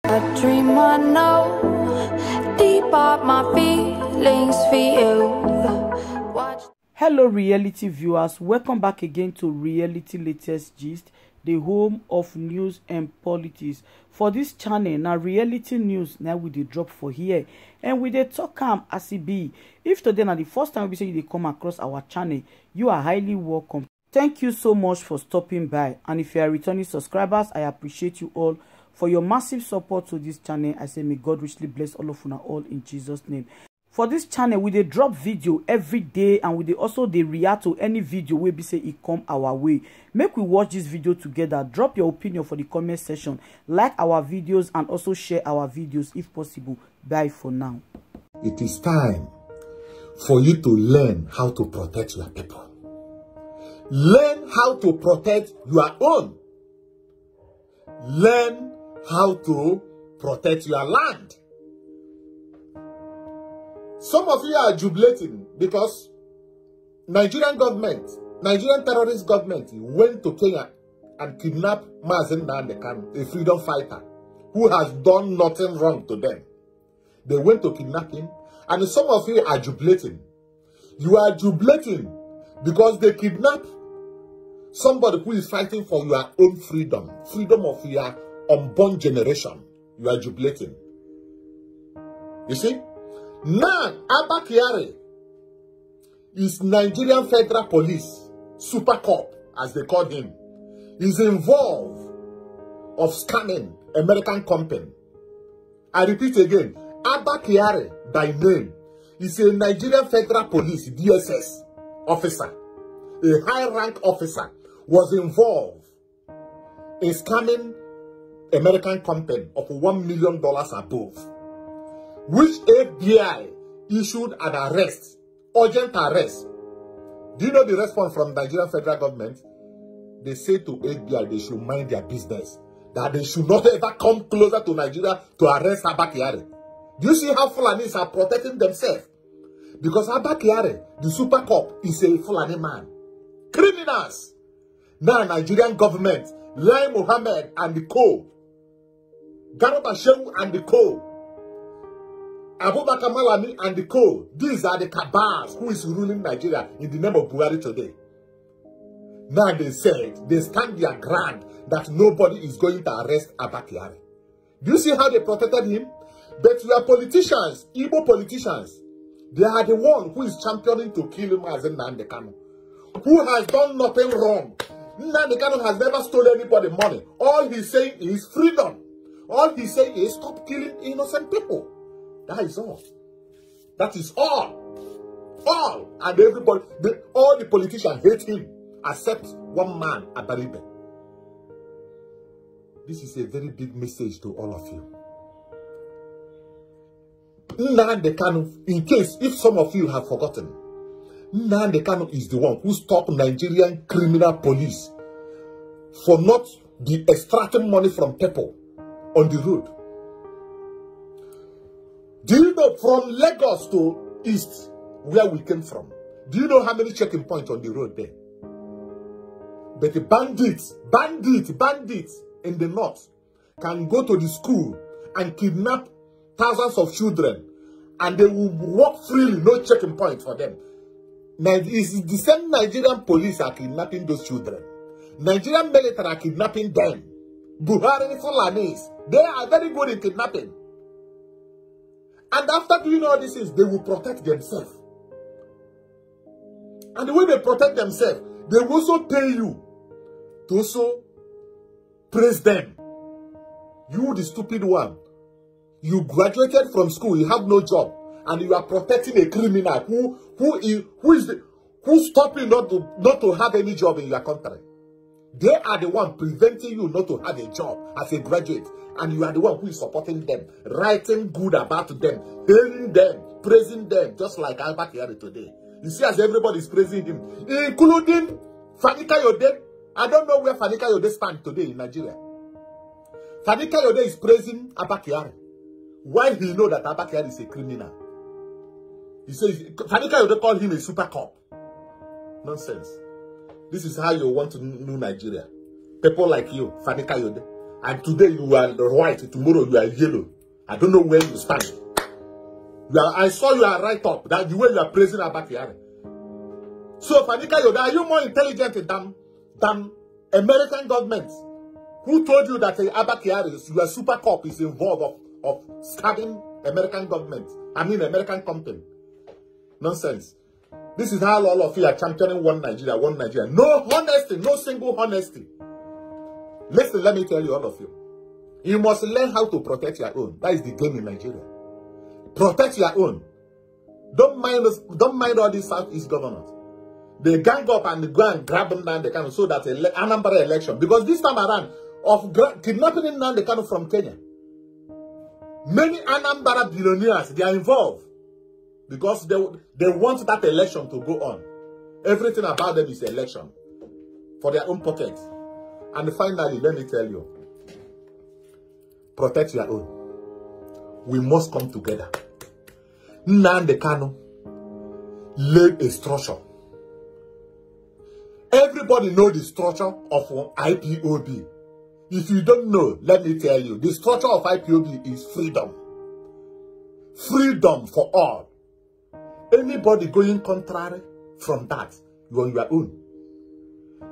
A dream I know, deep up my feelings for you. Watch. Hello reality viewers, welcome back again to Reality Latest Gist, the home of news and politics. For this channel, now reality news now we dey drop for here, and we dey talk as e be. If today na the first time we say you dey come across our channel, you are highly welcome. Thank you so much for stopping by, and if you are returning subscribers, I appreciate you all for your massive support to this channel. I say may God richly bless all of you all in Jesus' name. For this channel, we dey drop video every day, and we dey also dey react to any video wey be say e come our way. Make we watch this video together. Drop your opinion for the comment section. Like our videos and also share our videos if possible. Bye for now. It is time for you to learn how to protect your people. Learn how to protect your own. Learn how to protect your land. Some of you are jubilating because Nigerian terrorist government went to Kenya and kidnapped Nnamdi Kanu, a freedom fighter who has done nothing wrong to them. They went to kidnap him, and some of you are jubilating. You are jubilating because they kidnapped somebody who is fighting for your own freedom, freedom of your unborn generation. You are jubilating. You see? Now, Abakiari is Nigerian Federal Police, Super Cop, as they call him, is involved of scamming American company. I repeat again, Abakiari, by name, is a Nigerian Federal Police, DSS, officer. A high-rank officer was involved in scamming American company of $1 million above, which FBI issued an arrest, urgent arrest. Do you know the response from the Nigerian federal government? They say to FBI they should mind their business, that they should not ever come closer to Nigeria to arrest Abakiari. Do you see how Fulanis are protecting themselves? Because Abakiari, the super cop, is a Fulani man. Criminals. Now Nigerian government, Lai Mohammed and the co, Garba Shehu and the co, Abubakar Malami and the co, these are the cabals who is ruling Nigeria in the name of Buhari today. Now they said, they stand their ground that nobody is going to arrest Abakiari. Do you see how they protected him? But your politicians, Igbo politicians, they are the one who is championing to kill him as Nnamdi Kanu, who has done nothing wrong. Nnamdi Kanu has never stolen anybody money. All he's saying is freedom. All he's saying is stop killing innocent people. That is all. That is all. All. And everybody, all the politicians hate him, except one man, Abaribe. This is a very big message to all of you. Nnamdi Kanu, in case, if some of you have forgotten, Nnamdi Kanu is the one who stopped Nigerian criminal police for not be extracting money from people on the road. Do you know from Lagos to East, where we came from, do you know how many checking points on the road there? But the bandits in the north can go to the school and kidnap thousands of children, and they will walk freely, no checking point for them. Now, it's the same Nigerian police are kidnapping those children. Nigerian military are kidnapping them. Buhari Fulanis, they are very good in kidnapping. And after doing all these things, they will protect themselves. And the way they protect themselves, they will also pay you to also praise them. You, the stupid one, you graduated from school, you have no job, and you are protecting a criminal who's stopping not to have any job in your country. They are the one preventing you not to have a job as a graduate, and you are the one who is supporting them, writing good about them, hailing them, praising them, just like Abakiari today. You see, as everybody is praising him, including Fanika Yode. I don't know where Fanika Yode stands today in Nigeria. Fanika Yode is praising Abakiari, while he knows that Abakiari is a criminal. He says, Fanika Yode called him a super cop. Nonsense. This is how you want to know Nigeria. People like you, Fanika Yode. And today you are white, tomorrow you are yellow. I don't know where you stand. I saw you are right up. That the way you are praising Abakiari. So, Fanika Yoda, are you more intelligent than American government? Who told you that Abakiari, your super cop, is involved of stabbing American government? I mean, American company. Nonsense. This is how all of you are championing one Nigeria, one Nigeria. No honesty, no single honesty. Listen, let me tell you, all of you. You must learn how to protect your own. That is the game in Nigeria. Protect your own. Don't mind all these Southeast governors. They gang up and go and grab them down the Kanu so that Anambra election. Because this time around, of kidnapping Nnamdi Kanu from Kenya, many Anambra billionaires, they are involved. Because they want that election to go on. Everything about them is election. For their own pockets. And finally, let me tell you. Protect your own. We must come together. Nnamdi Kanu laid a structure. Everybody knows the structure of IPOB. If you don't know, let me tell you. The structure of IPOB is freedom. Freedom for all. Anybody going contrary from that, you're on your own.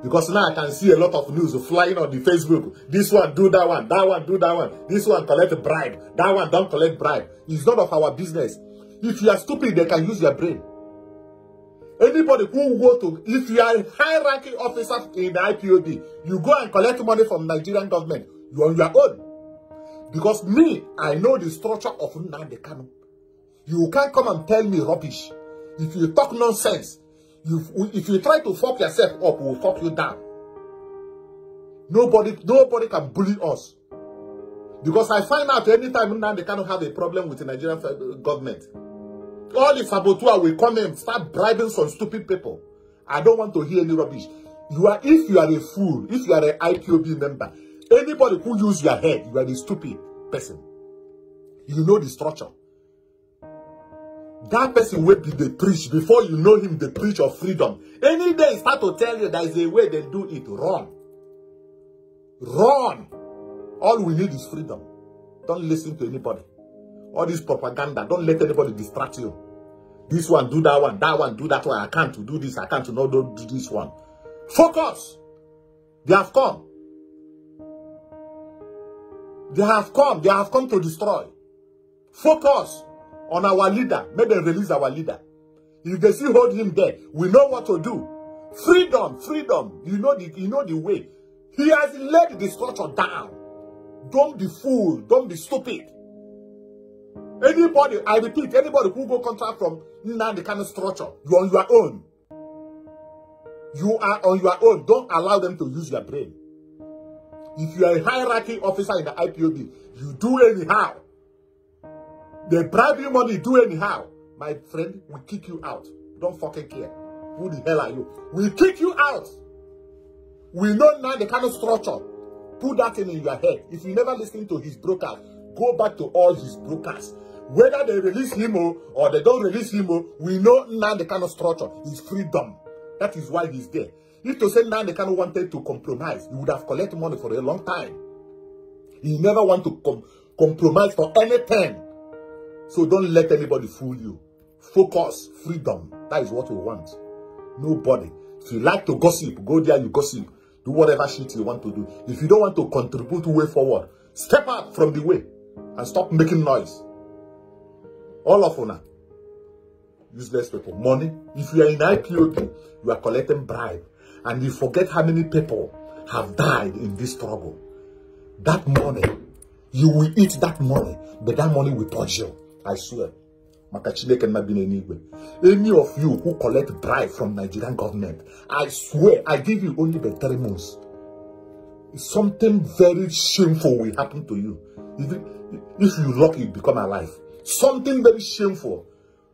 Because now I can see a lot of news flying on the Facebook. This one do that one do that one. This one collect a bribe. That one don't collect bribe. It's none of our business. If you are stupid, they can use your brain. Anybody who go to, if you are a high-ranking officer in the IPOB, you go and collect money from Nigerian government, you're on your own. Because me, I know the structure of Nnamdi Kanu. You can't come and tell me rubbish. If you talk nonsense, if you try to fuck yourself up, we'll fuck you down. Nobody can bully us. Because I find out anytime Nnamdi Kanu have a problem with the Nigerian government, all the saboteur will come and start bribing some stupid people. I don't want to hear any rubbish. If you are a fool, if you are an IPOB member, anybody who use your head, you are the stupid person. You know the structure. That person will be the preach. Before you know him, the preach of freedom. Any day he start to tell you there is a way they do it. Run. Run. All we need is freedom. Don't listen to anybody. All this propaganda, don't let anybody distract you. This one do that one do that one. I can't do this, I can't not do this one. Focus. They have come. They have come to destroy. Focus on our leader. Make them release our leader. If they still hold him there, we know what to do. Freedom, freedom. You know the way. He has laid the structure down. Don't be fool. Don't be stupid. Anybody, I repeat, anybody who go contract from Nnamdi Kanu structure, you're on your own. You are on your own. Don't allow them to use your brain. If you are a hierarchy officer in the IPOB, you do anyhow. They bribe you money, do anyhow. My friend, we kick you out. Don't fucking care. Who the hell are you? We kick you out. We know now the kind of structure. Put that in your head. If you never listen to his broadcast, go back to all his broadcasts. Whether they release him or they don't release him, we know now the kind of structure is freedom. That is why he's there. If to say now the kind of wanted to compromise, he would have collected money for a long time. He never want to compromise for anything. So don't let anybody fool you. Focus, freedom. That is what we want. Nobody. If you like to gossip, go there, you gossip. Do whatever shit you want to do. If you don't want to contribute way forward, step out from the way and stop making noise. All of you now. Useless people. Money. If you are in IPOB, you are collecting bribe. And you forget how many people have died in this struggle. That money, you will eat that money, but that money will touch you. I swear. Any of you who collect bribe from Nigerian government, I swear, I give you only the 3 months. Something very shameful will happen to you. If you lucky, you become alive. Something very shameful.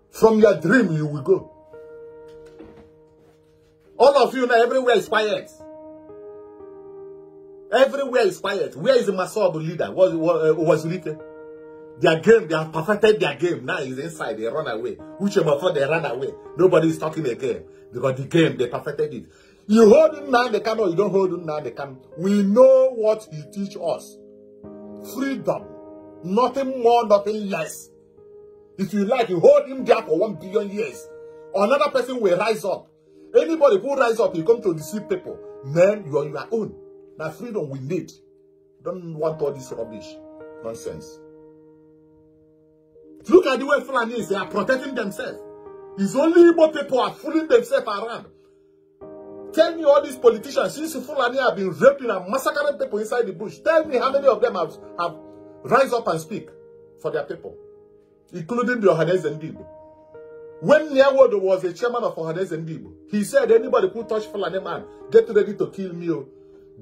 From your dream, you will go. All of you now, everywhere is quiet. Everywhere is quiet. Where is the Masob leader? Was it? Their game, they have perfected their game. Now he's inside, they run away. Whichever before they run away. Nobody is talking again. Because the game, they perfected it. You hold him now, they cannot, you don't hold him now, they can. We know what he teach us. freedom. Nothing more, nothing less. If you like, you hold him there for 1 billion years. Another person will rise up. Anybody who rise up, you come to deceive people. Man, you are your own. Now freedom we need. Don't want all this rubbish. Nonsense. Look at the way Fulanis, they are protecting themselves. It's only Igbo people are fooling themselves around. Tell me all these politicians, since Fulani have been raping and massacring people inside the bush, tell me how many of them have rise up and speak for their people, including the Ohanese Ndigbo. When Nyawodo was the chairman of Ohanese Ndigbo, he said, anybody who touch Fulani man, get ready to kill me.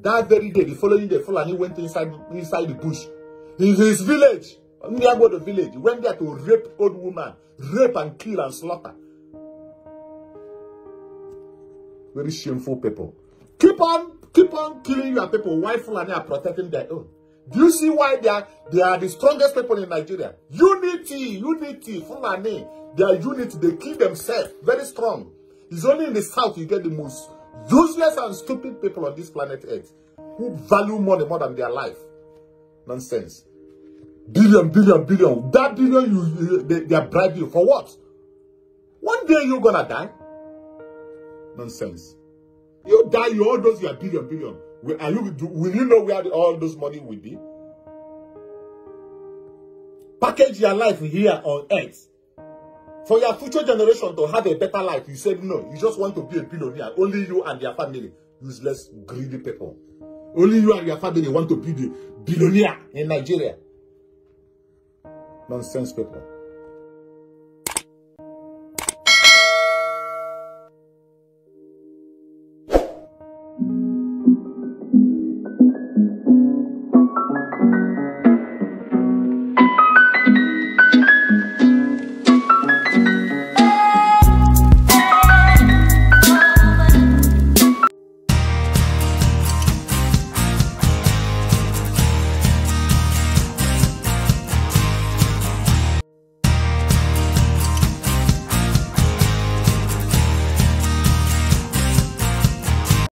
That very day, the following day, Fulani went inside the bush. In his village, Nyawodo village, went there to rape old woman, rape and kill and slaughter. Very shameful people. Keep on killing your people while Fulani are protecting their own. Do you see why they are the strongest people in Nigeria? Unity, Fulani, their unity, they kill themselves, very strong. It's only in the south you get the most useless and stupid people on this planet Earth who value money more than their life. Nonsense. Billion. That billion they are bribing you for what? One day you're gonna die. Nonsense. You die, you all those your billion. Will you know where all those money will be? Package your life here on earth. For your future generation to have a better life, you said no. You just want to be a billionaire. Only you and your family. Useless, greedy people. Only you and your family want to be the billionaire in Nigeria. Nonsense people.